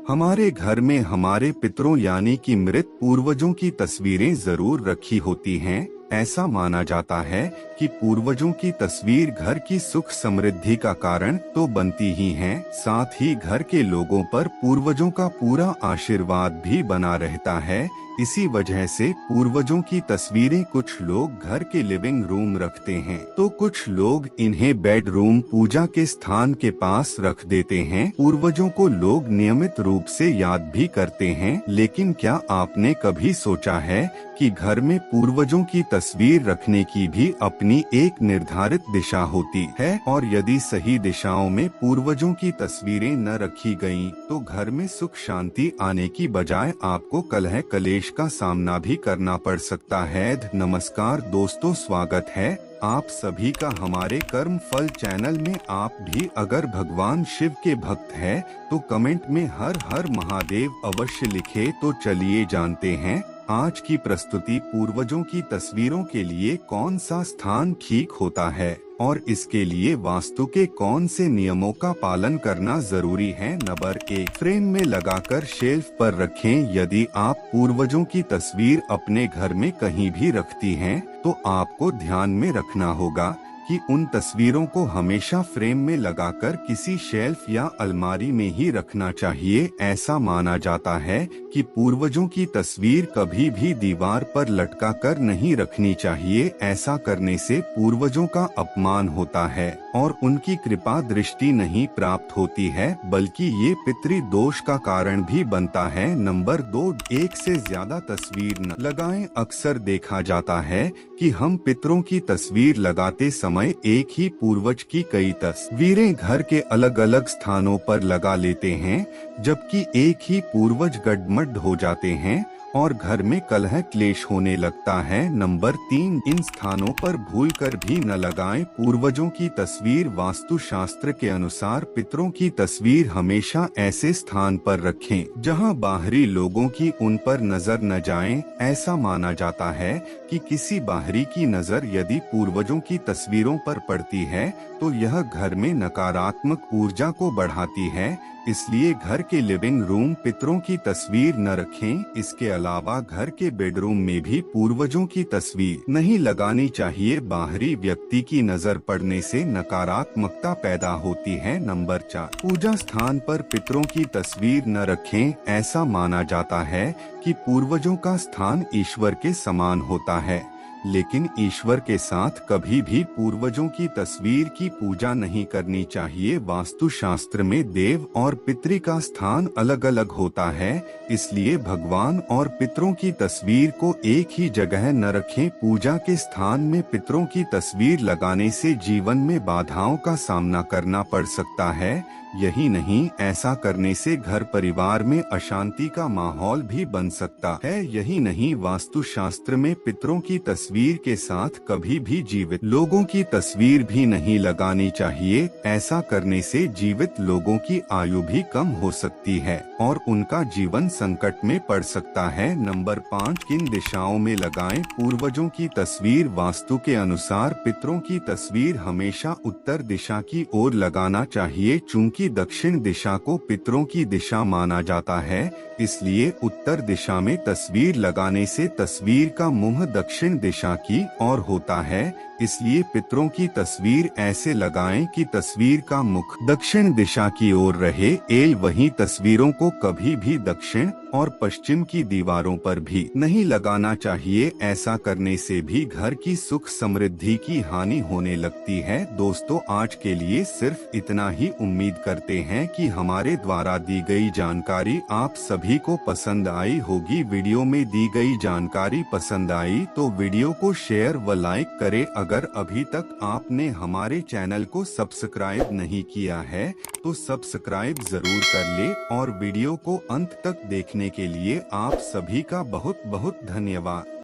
हमारे घर में हमारे पितरों यानी कि मृत पूर्वजों की तस्वीरें जरूर रखी होती हैं। ऐसा माना जाता है कि पूर्वजों की तस्वीर घर की सुख समृद्धि का कारण तो बनती ही है, साथ ही घर के लोगों पर पूर्वजों का पूरा आशीर्वाद भी बना रहता है। इसी वजह से पूर्वजों की तस्वीरें कुछ लोग घर के लिविंग रूम रखते हैं, तो कुछ लोग इन्हें बेडरूम पूजा के स्थान के पास रख देते हैं। पूर्वजों को लोग नियमित रूप से याद भी करते हैं, लेकिन क्या आपने कभी सोचा है कि घर में पूर्वजों की तस्वीर रखने की भी अपनी एक निर्धारित दिशा होती है, और यदि सही दिशाओं में पूर्वजों की तस्वीरें न रखी गईं, तो घर में सुख शांति आने की बजाय आपको कलह कलेश का सामना भी करना पड़ सकता है। नमस्कार दोस्तों, स्वागत है आप सभी का हमारे कर्म फल चैनल में। आप भी अगर भगवान शिव के भक्त हैं, तो कमेंट में हर हर महादेव अवश्य लिखे। तो चलिए जानते हैं आज की प्रस्तुति पूर्वजों की तस्वीरों के लिए कौन सा स्थान ठीक होता है और इसके लिए वास्तु के कौन से नियमों का पालन करना जरूरी है। नंबर 1, फ्रेम में लगाकर शेल्फ पर रखें। यदि आप पूर्वजों की तस्वीर अपने घर में कहीं भी रखती हैं, तो आपको ध्यान में रखना होगा कि उन तस्वीरों को हमेशा फ्रेम में लगाकर किसी शेल्फ या अलमारी में ही रखना चाहिए। ऐसा माना जाता है कि पूर्वजों की तस्वीर कभी भी दीवार पर लटका कर नहीं रखनी चाहिए। ऐसा करने से पूर्वजों का अपमान होता है और उनकी कृपा दृष्टि नहीं प्राप्त होती है, बल्कि ये पितृ दोष का कारण भी बनता है। नंबर 2, एक से ज्यादा तस्वीर न लगाएं। अक्सर देखा जाता है कि हम पितरों की तस्वीर लगाते समय एक ही पूर्वज की कई तस्वीरें घर के अलग अलग स्थानों पर लगा लेते हैं, जबकि एक ही पूर्वज गड़मड़ हो जाते हैं और घर में कलह क्लेश होने लगता है। नंबर 3, इन स्थानों पर भूलकर भी न लगाएं पूर्वजों की तस्वीर। वास्तु शास्त्र के अनुसार पितरों की तस्वीर हमेशा ऐसे स्थान पर रखें जहां बाहरी लोगों की उन पर नजर न जाए। ऐसा माना जाता है कि किसी बाहरी की नजर यदि पूर्वजों की तस्वीरों पर पड़ती है, तो यह घर में नकारात्मक ऊर्जा को बढ़ाती है। इसलिए घर के लिविंग रूम पितरों की तस्वीर न रखें। इसके अलावा घर के बेडरूम में भी पूर्वजों की तस्वीर नहीं लगानी चाहिए। बाहरी व्यक्ति की नजर पड़ने से नकारात्मकता पैदा होती है। नंबर 4, पूजा स्थान पर पितरों की तस्वीर न रखें। ऐसा माना जाता है कि पूर्वजों का स्थान ईश्वर के समान होता है, लेकिन ईश्वर के साथ कभी भी पूर्वजों की तस्वीर की पूजा नहीं करनी चाहिए। वास्तु शास्त्र में देव और पितृ का स्थान अलग अलग होता है, इसलिए भगवान और पितरों की तस्वीर को एक ही जगह न रखें। पूजा के स्थान में पितरों की तस्वीर लगाने से जीवन में बाधाओं का सामना करना पड़ सकता है। यही नहीं, ऐसा करने से घर परिवार में अशांति का माहौल भी बन सकता है। यही नहीं, वास्तु शास्त्र में पितरों की तस्वीर के साथ कभी भी जीवित लोगों की तस्वीर भी नहीं लगानी चाहिए। ऐसा करने से जीवित लोगों की आयु भी कम हो सकती है और उनका जीवन संकट में पड़ सकता है। नंबर 5, किन दिशाओं में लगाएं पूर्वजों की तस्वीर। वास्तु के अनुसार पितरों की तस्वीर हमेशा उत्तर दिशा की ओर लगाना चाहिए। चूँकि दक्षिण दिशा को पितरों की दिशा माना जाता है, इसलिए उत्तर दिशा में तस्वीर लगाने से तस्वीर का मुंह दक्षिण दिशा की ओर होता है। इसलिए पितरों की तस्वीर ऐसे लगाएं कि तस्वीर का मुख दक्षिण दिशा की ओर रहे। वहीं तस्वीरों को कभी भी दक्षिण और पश्चिम की दीवारों पर भी नहीं लगाना चाहिए। ऐसा करने से भी घर की सुख समृद्धि की हानि होने लगती है। दोस्तों, आज के लिए सिर्फ इतना ही। उम्मीद करते हैं कि हमारे द्वारा दी गई जानकारी आप सभी को पसंद आई होगी। वीडियो में दी गई जानकारी पसंद आई तो वीडियो को शेयर व लाइक करें। अगर अभी तक आपने हमारे चैनल को सब्सक्राइब नहीं किया है, तो सब्सक्राइब जरूर कर ले। और वीडियो को अंत तक देखने के लिए आप सभी का बहुत बहुत धन्यवाद।